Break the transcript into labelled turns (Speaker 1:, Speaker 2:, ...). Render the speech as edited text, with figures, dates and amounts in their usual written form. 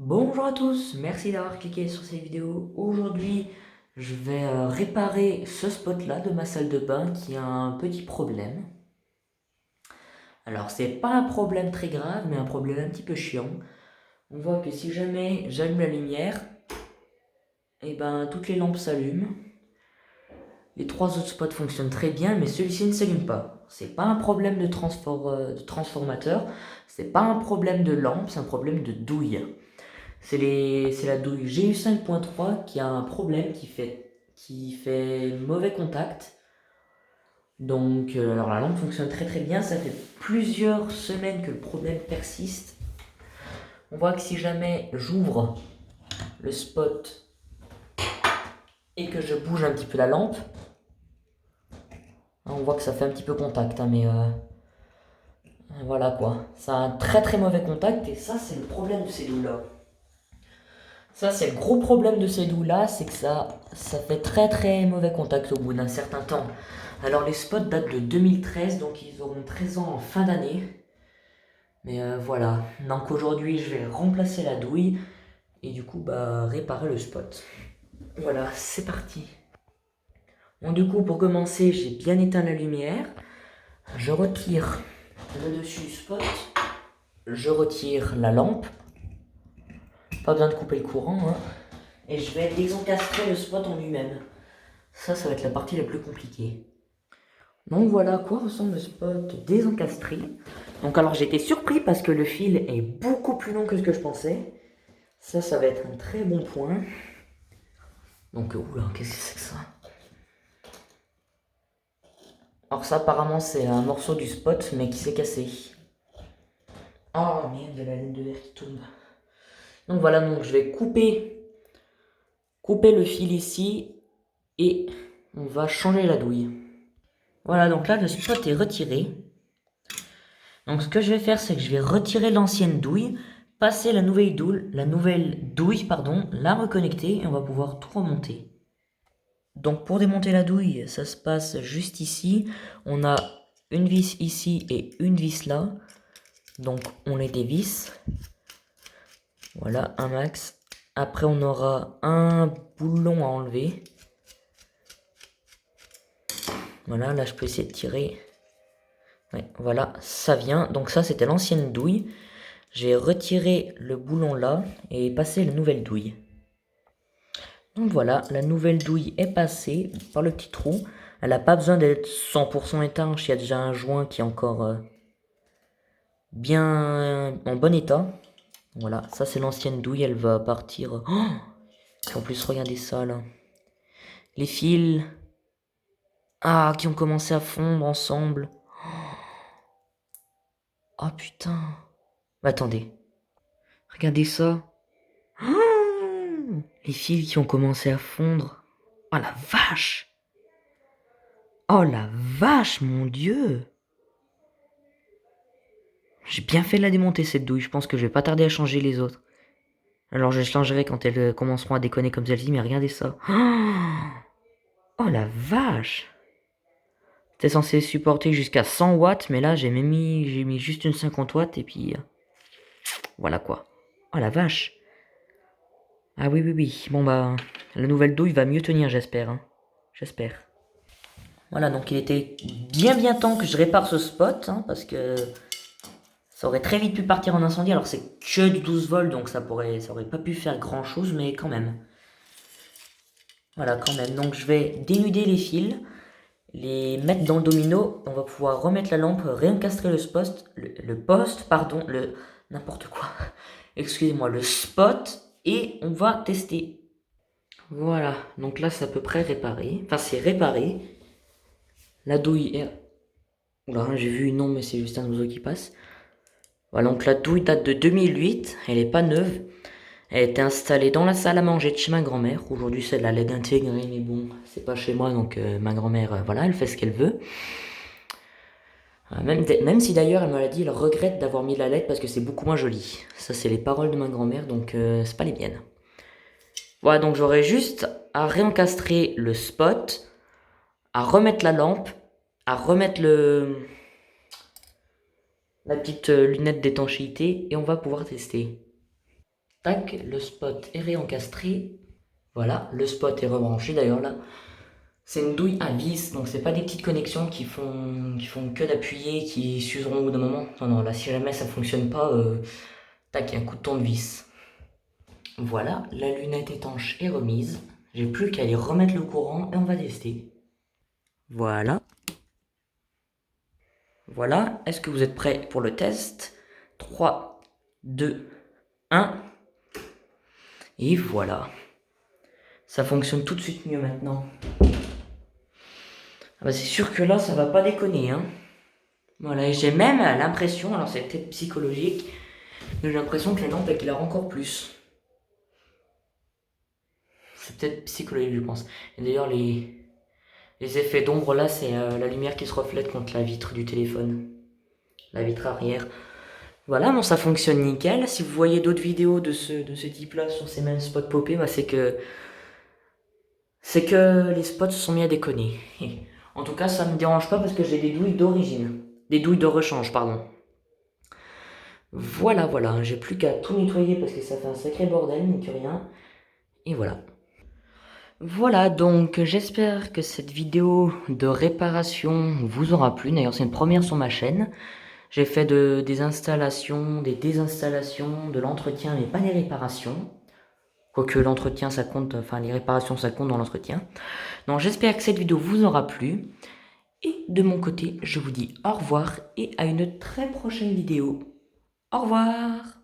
Speaker 1: Bonjour à tous, merci d'avoir cliqué sur cette vidéo. Aujourd'hui, je vais réparer ce spot-là de ma salle de bain qui a un petit problème. Alors, c'est pas un problème très grave, mais un problème un petit peu chiant. On voit que si jamais j'allume la lumière, et ben toutes les lampes s'allument. Les trois autres spots fonctionnent très bien, mais celui-ci ne s'allume pas. C'est pas un problème de transformateur, c'est pas un problème de lampe, c'est un problème de douille. C'est la douille GU5.3 qui a un problème qui fait mauvais contact. Donc, alors la lampe fonctionne très très bien. Ça fait plusieurs semaines que le problème persiste. On voit que si jamais j'ouvre le spot et que je bouge un petit peu la lampe, on voit que ça fait un petit peu contact, hein, mais voilà quoi. Ça a un très très mauvais contact et ça c'est le problème de ces douilles-là. Ça, c'est le gros problème de ces douilles-là, c'est que ça fait très très mauvais contact au bout d'un certain temps. Alors les spots datent de 2013, donc ils auront 13 ans en fin d'année. Mais voilà, donc aujourd'hui je vais remplacer la douille et du coup bah réparer le spot. Voilà, c'est parti. Bon du coup pour commencer j'ai bien éteint la lumière. Je retire le dessus du spot. Je retire la lampe. Pas besoin de couper le courant, hein. Et je vais désencastrer le spot en lui-même. Ça va être la partie la plus compliquée. Donc voilà à quoi ressemble le spot désencastré. Donc alors j'ai été surpris parce que le fil est beaucoup plus long que ce que je pensais. Ça va être un très bon point. Donc oula, qu'est-ce que c'est que ça? Alors ça apparemment c'est un morceau du spot mais qui s'est cassé. Oh merde, il y a la laine de verre qui tombe. Donc voilà, donc je vais couper le fil ici et on va changer la douille. Voilà, donc là le spot est retiré. Donc ce que je vais faire, c'est que je vais retirer l'ancienne douille, passer la nouvelle douille, pardon, la reconnecter et on va pouvoir tout remonter. Donc pour démonter la douille, ça se passe juste ici. On a une vis ici et une vis là. Donc on les dévisse. Voilà, un max. Après on aura un boulon à enlever. Voilà, là je peux essayer de tirer. Ouais, voilà, ça vient. Donc ça c'était l'ancienne douille. J'ai retiré le boulon là et passé la nouvelle douille. Donc voilà, la nouvelle douille est passée par le petit trou. Elle n'a pas besoin d'être 100% étanche, il y a déjà un joint qui est encore bien en bon état. Voilà, ça c'est l'ancienne douille, elle va partir. Oh, en plus, regardez ça là. Les fils, qui ont commencé à fondre ensemble. Oh putain. Attendez, regardez ça. Les fils qui ont commencé à fondre. Oh la vache! Oh la vache, mon Dieu! J'ai bien fait de la démonter cette douille, je pense que je vais pas tarder à changer les autres. Alors je changerai quand elles commenceront à déconner comme celle-ci, mais regardez ça. Oh la vache! C'était censé supporter jusqu'à 100 watts, mais là j'ai mis juste une 50 watts et puis voilà quoi. Oh la vache! Ah oui oui oui, bon bah la nouvelle douille va mieux tenir j'espère, hein. J'espère. Voilà, donc il était bien temps que je répare ce spot, hein, parce que ça aurait très vite pu partir en incendie. Alors c'est que du 12 volts, donc ça aurait pas pu faire grand chose, mais quand même. Voilà, quand même. Donc je vais dénuder les fils, les mettre dans le domino. On va pouvoir remettre la lampe, réencastrer le poste, pardon, n'importe quoi. Excusez-moi, le spot, et on va tester. Voilà, donc là c'est à peu près réparé. Enfin, c'est réparé. La douille est... Oula, j'ai vu une ombre, mais c'est juste un oiseau qui passe. Voilà, donc la douille date de 2008, elle est pas neuve. Elle a été installée dans la salle à manger de chez ma grand-mère. Aujourd'hui, c'est de la LED intégrée, mais bon, c'est pas chez moi, donc ma grand-mère, voilà, elle fait ce qu'elle veut. Même si d'ailleurs, elle m'a dit, elle regrette d'avoir mis la LED parce que c'est beaucoup moins joli. Ça, c'est les paroles de ma grand-mère, donc c'est pas les miennes. Voilà, donc j'aurais juste à réencastrer le spot, à remettre la lampe, à remettre la petite lunette d'étanchéité, et on va pouvoir tester. Tac, le spot est réencastré. Voilà, le spot est rebranché d'ailleurs là. C'est une douille à vis, donc c'est pas des petites connexions qui font que d'appuyer, qui s'useront au bout d'un moment. Non, non, là si jamais ça fonctionne pas, tac, un coup de tournevis. Voilà, la lunette étanche est remise. J'ai plus qu'à aller remettre le courant et on va tester. Voilà. Voilà, est-ce que vous êtes prêts pour le test? 3, 2, 1. Et voilà. Ça fonctionne tout de suite mieux maintenant. Ah bah c'est sûr que là, ça va pas déconner, hein. Voilà, et j'ai même l'impression, alors c'est peut-être psychologique, mais j'ai l'impression que la lampe éclaire encore plus. C'est peut-être psychologique, je pense. Et d'ailleurs, les effets d'ombre là, c'est la lumière qui se reflète contre la vitre du téléphone. La vitre arrière. Voilà, bon, ça fonctionne nickel. Si vous voyez d'autres vidéos de ce type-là sur ces mêmes spots popés, bah, c'est que les spots se sont mis à déconner. En tout cas, ça me dérange pas parce que j'ai des douilles d'origine. Des douilles de rechange, pardon. Voilà, voilà, j'ai plus qu'à tout nettoyer parce que ça fait un sacré bordel, ni que rien. Et voilà. Voilà, donc j'espère que cette vidéo de réparation vous aura plu. D'ailleurs, c'est une première sur ma chaîne. J'ai fait des installations, des désinstallations, de l'entretien, mais pas des réparations. Quoique l'entretien, ça compte, enfin les réparations, ça compte dans l'entretien. Donc j'espère que cette vidéo vous aura plu. Et de mon côté, je vous dis au revoir et à une très prochaine vidéo. Au revoir!